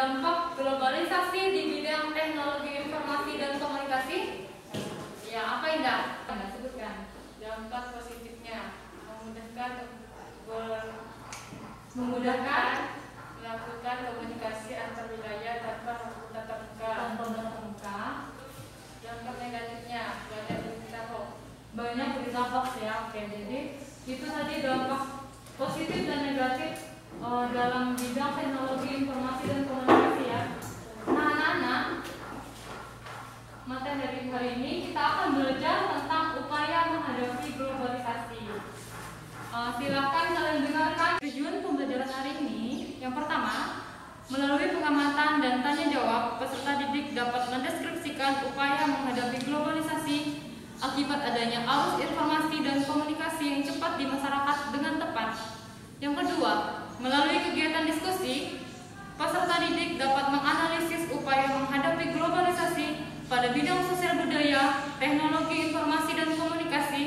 dampak globalisasi di bidang teknologi informasi dan komunikasi. Ya, apa Indah? Anda sebutkan. Dampak positifnya memudahkan melakukan komunikasi antar wilayah tanpa tatap muka. Dampak negatifnya banyak berita hoax ya. Oke, jadi itu tadi dampak positif dan negatif dalam bidang teknologi informasi dan komunikasi ya. Nah, anak-anak, materi hari ini kita akan belajar tentang upaya menghadapi globalisasi. Silakan kalian dengarkan tujuan pembelajaran hari ini. Yang pertama, melalui pengamatan dan tanya jawab, peserta didik dapat mendeskripsikan upaya menghadapi globalisasi akibat adanya arus informasi dan komunikasi yang cepat di masyarakat dengan tepat. Yang kedua, melalui kegiatan diskusi, peserta didik dapat menganalisis upaya menghadapi globalisasi pada bidang sosial budaya, teknologi informasi dan komunikasi,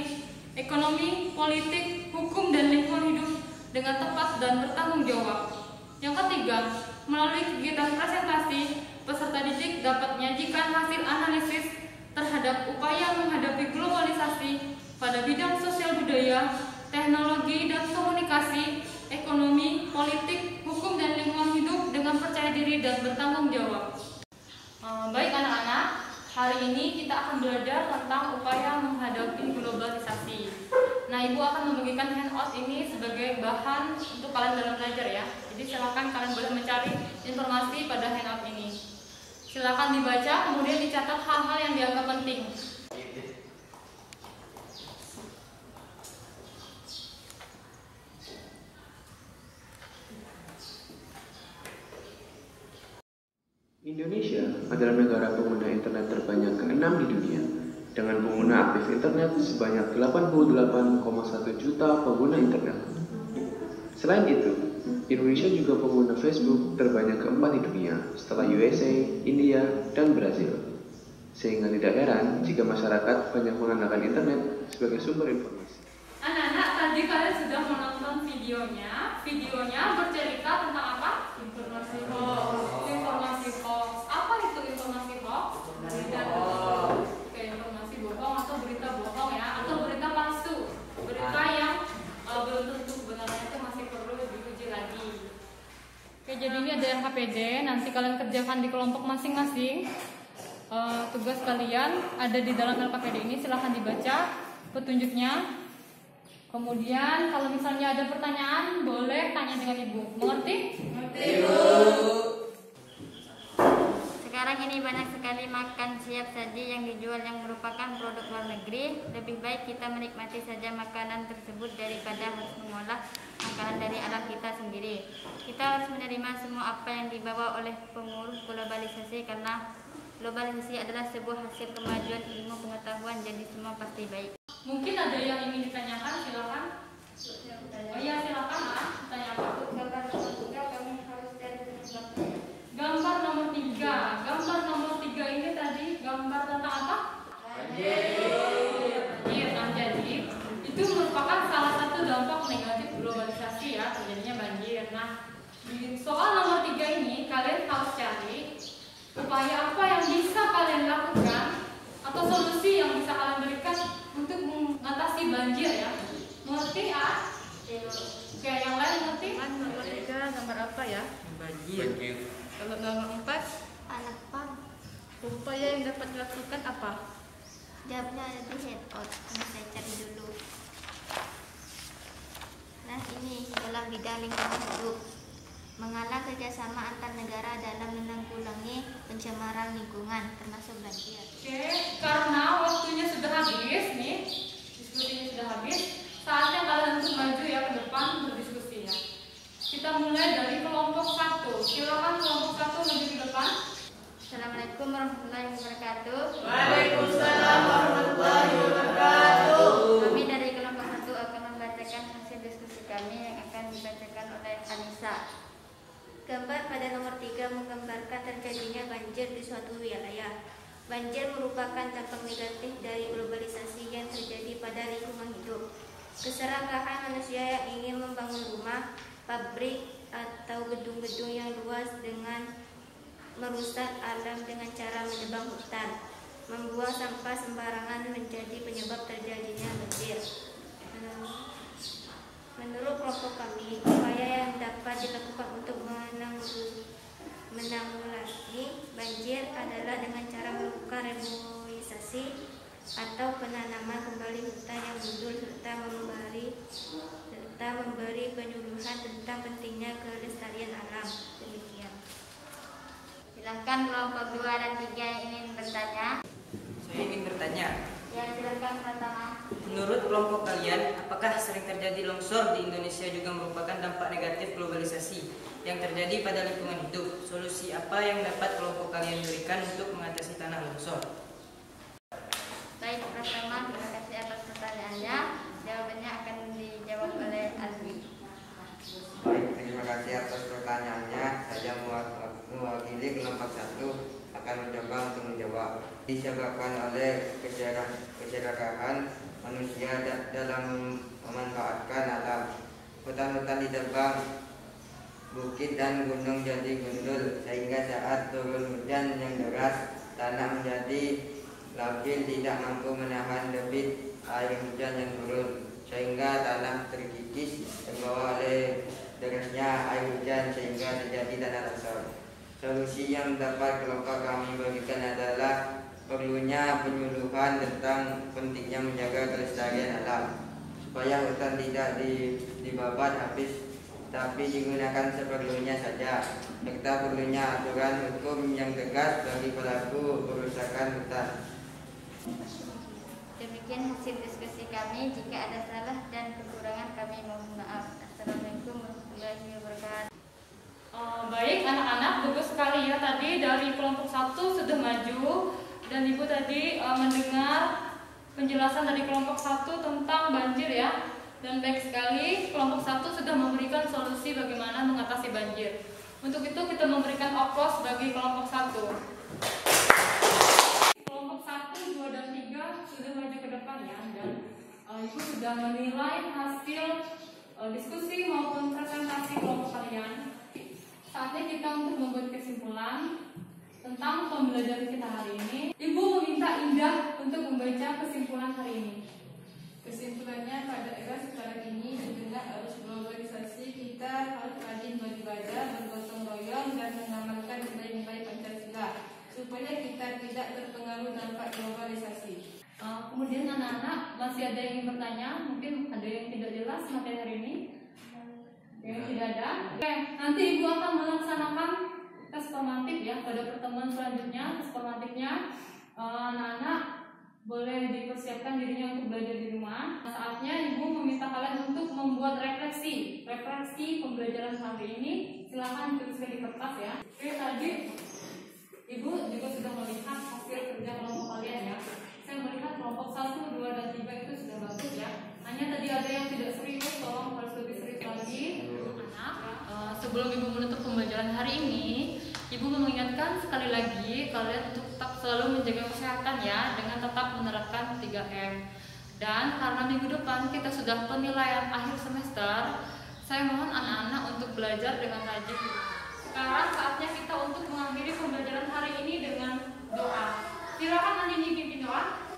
ekonomi, politik, hukum dan lingkungan hidup dengan tepat dan bertanggung jawab. Yang ketiga, melalui kegiatan presentasi, peserta didik dapat menyajikan hasil analisis terhadap upaya menghadapi globalisasi pada bidang sosial budaya, teknologi dan komunikasi, ekonomi, politik, hukum dan lingkungan hidup dengan percaya diri dan bertanggung jawab. Baik anak-anak, hari ini kita akan belajar tentang upaya menghadapi globalisasi. Nah, Ibu akan membagikan handout ini sebagai bahan untuk kalian dalam belajar ya. Jadi silakan kalian boleh mencari informasi pada handout ini. Silakan dibaca, kemudian dicatat hal-hal yang dianggap penting. Indonesia adalah negara pengguna internet terbanyak ke-6 di dunia, dengan pengguna aktif internet sebanyak 88,1 juta pengguna internet. Selain itu, Indonesia juga pengguna Facebook terbanyak ke-4 di dunia setelah USA, India, dan Brazil. Sehingga tidak heran jika masyarakat banyak mengandalkan internet sebagai sumber informasi. Anak-anak, tadi kalian sudah menonton videonya. Videonya bercerita tentang apa? Informasi hoax. Informasi hoax. Apa itu informasi hoax? Berita bohong. Kayak informasi bohong atau berita bohong ya, atau berita palsu. Berita yang belum tentu sebenarnya itu masih perlu diuji lagi. Oke, jadi ini ada RHPD. Nanti kalian kerjakan di kelompok masing-masing. Tugas kalian ada di dalam RHPD ini. Silahkan dibaca petunjuknya. Kemudian kalau misalnya ada pertanyaan, boleh tanya dengan Ibu. Mengerti? Mengerti, Bu. Sekarang ini banyak sekali makan siap saji yang dijual yang merupakan produk luar negeri. Lebih baik kita menikmati saja makanan tersebut daripada harus mengolah makanan dari alam kita sendiri. Kita harus menerima semua apa yang dibawa oleh pengurus globalisasi, karena globalisasi adalah sebuah hasil kemajuan ilmu pengetahuan, jadi semua pasti baik. Mungkin ada yang ingin ditanyakan, silakan. Oh iya, silakan, tanya apa? Gambar nomor 3 kami harus cari penyebabnya. Gambar nomor 3. Gambar nomor 3 ini tadi gambar tentang apa? Banjir. Nah, jadi itu merupakan salah satu dampak negatif globalisasi ya, terjadinya banjir. Nah, di soal nomor 3 ini kalian harus cari upaya apa yang bisa kalian lakukan atau solusi yang bisa kalian berikan untuk mengatasi banjir ya. Mengerti ya? Oke, yang lain mengerti? Nomor 3 gambar apa ya? Banjir. Kalau gambar 4, Anak pang. upaya yang dapat dilakukan apa? Jawabnya ada di handout. Ini saya cari dulu. Nah, ini dalam bidang lingkungan hidup. Mengalah kerjasama antar negara dalam menanggulangi pencemaran lingkungan, termasuk banjir. Oke, karena waktunya sudah habis nih, diskusinya sudah habis, saatnya kalian untuk maju ya ke depan berdiskusi ya. Kita mulai dari kelompok 1. Silakan kelompok 1 maju ke depan. Assalamualaikum warahmatullahi wabarakatuh. Waalaikumsalam warahmatullahi wabarakatuh. Kami dari kelompok 1 akan membacakan hasil diskusi kami yang akan dibacakan oleh Anissa. Gambar pada nomor 3 menggambarkan terjadinya banjir di suatu wilayah. Banjir merupakan dampak negatif dari globalisasi yang terjadi pada lingkungan hidup. Keserakahan manusia yang ingin membangun rumah, pabrik, atau gedung-gedung yang luas dengan merusak alam dengan cara menebang hutan, membuang sampah sembarangan menjadi penyebab terjadinya banjir. Menurut kelompok kami, upaya yang dapat dilakukan untuk menanggulangi banjir adalah dengan cara melakukan reboisasi atau penanaman kembali hutan yang gundul serta memberi penyuluhan tentang pentingnya kelestarian alam. Demikian. Silakan kelompok 2 dan 3 yang ingin bertanya. Saya ingin bertanya. Ya, silakan pertama. Menurut kelompok kalian, apakah sering terjadi longsor di Indonesia juga merupakan dampak negatif globalisasi yang terjadi pada lingkungan hidup? Solusi apa yang dapat kelompok kalian berikan untuk mengatasi tanah longsor? Baik, pertama terima kasih atas pertanyaannya. Jawabannya akan dijawab oleh Azmi. Baik, terima kasih atas pertanyaannya. Saya mewakili kelompok 1 akan mencoba untuk menjawab. Disebabkan oleh keserakahan manusia dalam memanfaatkan alam. Hutan-hutan ditebang, bukit dan gunung jadi gundul, sehingga saat turun hujan yang deras, tanah menjadi labil, tidak mampu menahan debit air hujan yang turun, sehingga tanah terkikis terbawa oleh derasnya air hujan sehingga terjadi tanah longsor. Solusi yang dapat kelompok kami berikan adalah perlunya penyuluhan tentang pentingnya menjaga kelestarian alam, supaya hutan tidak dibabat habis, tapi digunakan seperlunya saja, serta perlunya aturan hukum yang tegas bagi pelaku perusakan hutan. Demikian hasil diskusi kami. Jika ada salah dan kekurangan kami mohon maaf. Assalamualaikum warahmatullahi wabarakatuh. Baik anak-anak, bagus sekali ya tadi dari kelompok 1 sudah maju dan Ibu tadi mendengar penjelasan dari kelompok 1 tentang banjir ya. Dan baik sekali, kelompok 1 sudah memberikan solusi bagaimana mengatasi banjir. Untuk itu kita memberikan aplaus bagi kelompok 1. Kelompok 1, 2, dan 3 sudah maju ke depan ya, dan Ibu sudah menilai hasil diskusi maupun presentasi kelompok kalian. Saatnya kita untuk membuat kesimpulan tentang pembelajaran kita hari ini. Ibu meminta Indah untuk membaca kesimpulan hari ini. Kesimpulannya, pada era sekarang ini di tengah arus globalisasi, kita harus rajin beribadah, bergotong royong, dan mengamalkan nilai-nilai Pancasila supaya kita tidak terpengaruh dampak globalisasi. Kemudian anak-anak masih ada yang ingin bertanya, mungkin ada yang tidak jelas materi hari ini. Yang tidak ada. Oke, nanti Ibu akan melaksanakan tes formatif ya pada pertemuan selanjutnya. Tes formatifnya anak-anak boleh dipersiapkan dirinya untuk belajar di rumah. Saatnya Ibu meminta kalian untuk membuat refleksi pembelajaran hari ini. Silakan tuliskan di kertas ya. Oke, tadi Ibu juga sudah melihat hasil kerja kelompok kalian ya. Saya melihat kelompok 1, 2, dan 3 itu sudah bagus ya. Hanya tadi ada yang tidak serius, tolong harus lebih serius lagi. Anak, sebelum Ibu menutup pembelajaran hari ini, Ibu mengingatkan sekali lagi kalian untuk tetap selalu menjaga kesehatan ya, dengan tetap menerapkan 3M. Dan karena minggu depan kita sudah penilaian akhir semester, saya mohon anak-anak untuk belajar dengan rajin. Sekarang saatnya kita untuk mengakhiri pembelajaran hari ini dengan doa. Silakan Andini pimpin doa.